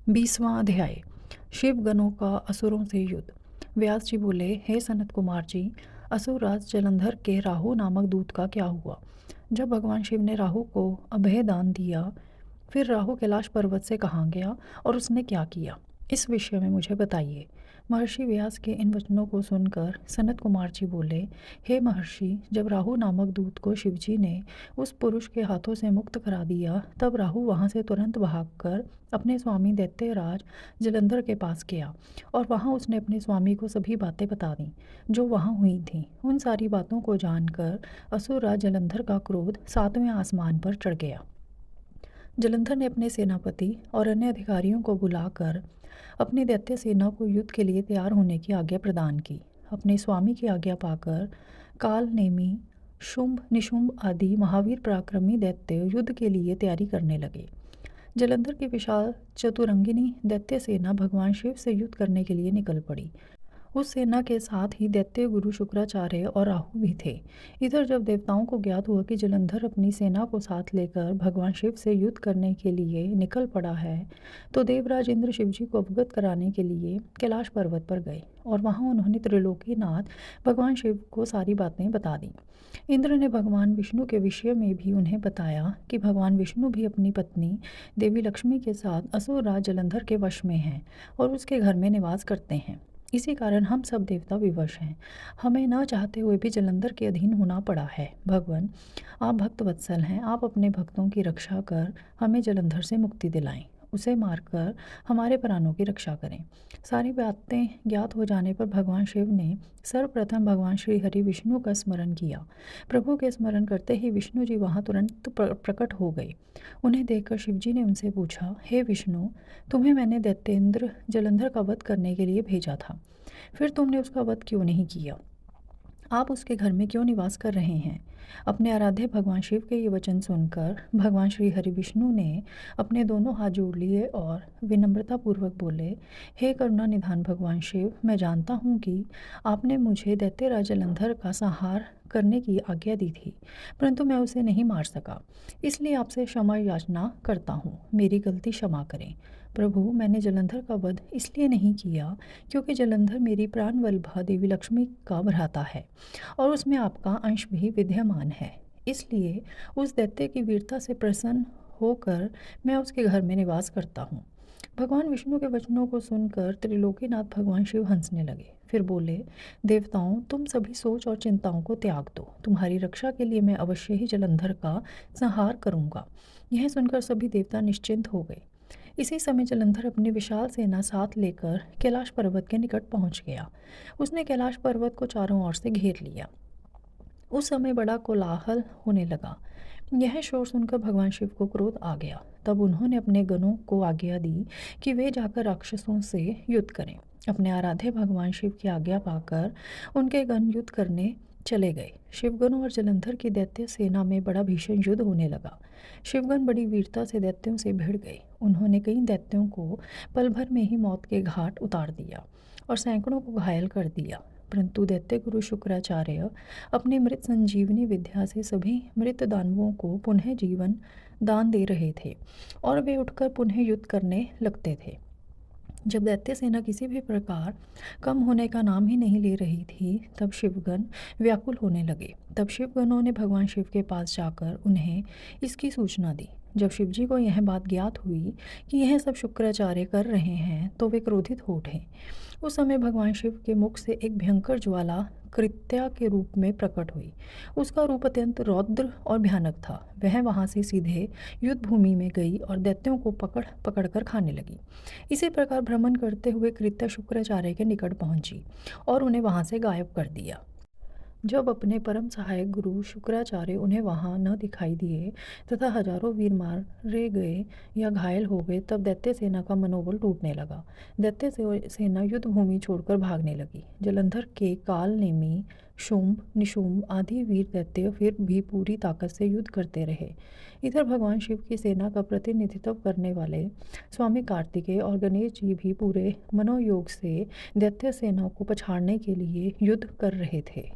20वां अध्याय। शिवगणों का असुरों से युद्ध। व्यास जी बोले, हे सनत कुमार जी, असुर राज जलंधर के राहु नामक दूत का क्या हुआ? जब भगवान शिव ने राहु को अभय दान दिया, फिर राहु कैलाश पर्वत से कहाँ गया और उसने क्या किया, इस विषय में मुझे बताइए। महर्षि व्यास के इन वचनों को सुनकर सनत कुमार जी बोले, हे महर्षि, जब राहु नामक दूत को शिवजी ने उस पुरुष के हाथों से मुक्त करा दिया, तब राहु वहाँ से तुरंत भागकर अपने स्वामी दैत्यराज जलंधर के पास गया और वहाँ उसने अपने स्वामी को सभी बातें बता दी जो वहाँ हुई थीं। उन सारी बातों को जानकर असुर राज जलंधर का क्रोध 7वें आसमान पर चढ़ गया। जलंधर ने अपने सेनापति और अन्य अधिकारियों को बुलाकर अपनी दैत्य सेना को युद्ध के लिए तैयार होने की आज्ञा प्रदान की। अपने स्वामी की आज्ञा पाकर काल नेमी, शुंभ निशुंभ आदि महावीर पराक्रमी दैत्य युद्ध के लिए तैयारी करने लगे। जलंधर की विशाल चतुरंगिनी दैत्य सेना भगवान शिव से युद्ध करने के लिए निकल पड़ी। उस सेना के साथ ही दैत्य गुरु शुक्राचार्य और राहु भी थे। इधर जब देवताओं को ज्ञात हुआ कि जलंधर अपनी सेना को साथ लेकर भगवान शिव से युद्ध करने के लिए निकल पड़ा है, तो देवराज इंद्र शिवजी को अवगत कराने के लिए कैलाश पर्वत पर गए और वहां उन्होंने त्रिलोकीनाथ भगवान शिव को सारी बातें बता दी। इंद्र ने भगवान विष्णु के विषय में भी उन्हें बताया कि भगवान विष्णु भी अपनी पत्नी देवी लक्ष्मी के साथ असुर राज जलंधर के वश में हैं और उसके घर में निवास करते हैं। इसी कारण हम सब देवता विवश हैं। हमें न चाहते हुए भी जलंधर के अधीन होना पड़ा है। भगवान, आप भक्त वत्सल हैं, आप अपने भक्तों की रक्षा कर हमें जलंधर से मुक्ति दिलाएं, उसे मारकर हमारे प्राणों की रक्षा करें। सारी बातें ज्ञात हो जाने पर भगवान शिव ने सर्वप्रथम भगवान श्री हरि विष्णु का स्मरण किया। प्रभु के स्मरण करते ही विष्णु जी वहाँ तुरंत प्रकट हो गए। उन्हें देखकर शिवजी ने उनसे पूछा, हे विष्णु, तुम्हें मैंने दैत्येंद्र जलंधर का वध करने के लिए भेजा था, फिर तुमने उसका वध क्यों नहीं किया? आप उसके घर में क्यों निवास कर रहे हैं? अपने आराध्य भगवान शिव के ये वचन सुनकर भगवान श्री हरि विष्णु ने अपने दोनों हाथ जोड़ लिए और विनम्रतापूर्वक बोले, हे करुणा निधान भगवान शिव, मैं जानता हूँ कि आपने मुझे दैत्यराज जलंधर का संहार करने की आज्ञा दी थी, परंतु मैं उसे नहीं मार सका, इसलिए आपसे क्षमा याचना करता हूँ, मेरी गलती क्षमा करें। प्रभु, मैंने जलंधर का वध इसलिए नहीं किया क्योंकि जलंधर मेरी प्राण वल्लभा देवी लक्ष्मी का भ्राता है और उसमें आपका अंश भी विद्यमान है। इसलिए उस दैत्य की वीरता से प्रसन्न होकर मैं उसके घर में निवास करता हूँ। भगवान विष्णु के वचनों को सुनकर त्रिलोकीनाथ भगवान शिव हंसने लगे। फिर बोले, देवताओं, तुम सभी सोच और चिंताओं को त्याग दो। तुम्हारी रक्षा के लिए मैं अवश्य ही जलंधर का संहार करूँगा। यह सुनकर सभी देवता निश्चिंत हो गए। इसी समय जलंधर अपनी विशाल सेना साथ लेकर कैलाश पर्वत के निकट पहुंच गया। उसने कैलाश पर्वत को चारों ओर से घेर लिया। उस समय बड़ा कोलाहल होने लगा। यह शोर सुनकर भगवान शिव को क्रोध आ गया। तब उन्होंने अपने गणों को आज्ञा दी कि वे जाकर राक्षसों से युद्ध करें। अपने आराध्य भगवान शिव की आज्ञा पाकर उनके गण युद्ध करने चले गए। शिवगणों और जलंधर की दैत्य सेना में बड़ा भीषण युद्ध होने लगा। शिवगण बड़ी वीरता से दैत्यों से भिड़ गए। उन्होंने कई दैत्यों को पल भर में ही मौत के घाट उतार दिया और सैकड़ों को घायल कर दिया। परंतु दैत्य गुरु शुक्राचार्य अपने मृत संजीवनी विद्या से सभी मृत दानवों को पुनः जीवन दान दे रहे थे और वे उठकर पुनः युद्ध करने लगते थे। जब दैत्य सेना किसी भी प्रकार कम होने का नाम ही नहीं ले रही थी, तब शिवगण व्याकुल होने लगे। तब शिवगणों ने भगवान शिव के पास जाकर उन्हें इसकी सूचना दी। जब शिवजी को यह बात ज्ञात हुई कि यह सब शुक्राचार्य कर रहे हैं, तो वे क्रोधित हो उठे। उस समय भगवान शिव के मुख से एक भयंकर ज्वाला कृत्या के रूप में प्रकट हुई। उसका रूप अत्यंत रौद्र और भयानक था। वह वहाँ से सीधे युद्ध भूमि में गई और दैत्यों को पकड़ पकड़ कर खाने लगी। इसी प्रकार भ्रमण करते हुए कृत्या शुक्राचार्य के निकट पहुंची और उन्हें वहां से गायब कर दिया। जब अपने परम सहायक गुरु शुक्राचार्य उन्हें वहां न दिखाई दिए तथा हजारों वीर मारे गए या घायल हो गए, तब दैत्य सेना का मनोबल टूटने लगा। दैत्य सेना युद्ध भूमि छोड़कर भागने लगी। जलंधर के काल नेमी, शुंभ निशुंभ आदि वीर दैत्य फिर भी पूरी ताकत से युद्ध करते रहे। इधर भगवान शिव की सेना का प्रतिनिधित्व करने वाले स्वामी कार्तिकेय और गणेश जी भी पूरे मनोयोग से दैत्य सेना को पछाड़ने के लिए युद्ध कर रहे थे।